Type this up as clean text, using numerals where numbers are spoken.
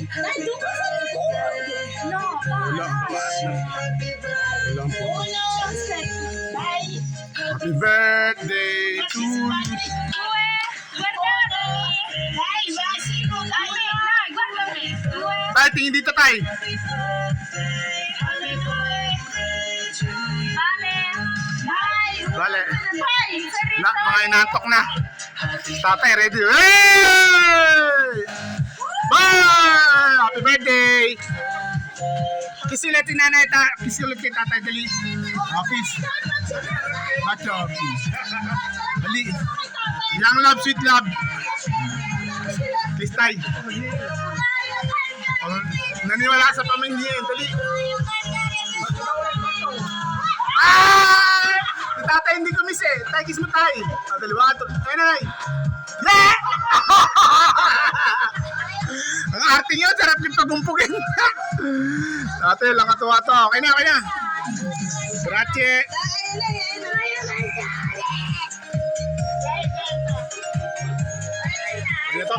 Ay, doon ka sa likod. No, Wala. Wala po. Bye. Happy birthday to you. Tay, tingin dito, tay. Bale. Mga inaantok na. Tatay, ready. Hey! Bye! Happy birthday! Kiss ulit yung nanay, kiss ulit kay tatay, dali. Kiss. Macho, kiss. Dali. Young love, sweet love. Kiss tay. Naniwala sa pamangkin, dali. Ah! Tatay hindi kumis eh. Tay, kiss mo tay. Dalawa, tay nanay. Yeah! Ang arte nyo, sarap yung pagumpugin. Tatay, lang katuwa to. Okay na, okay na. Grazie. Ano to?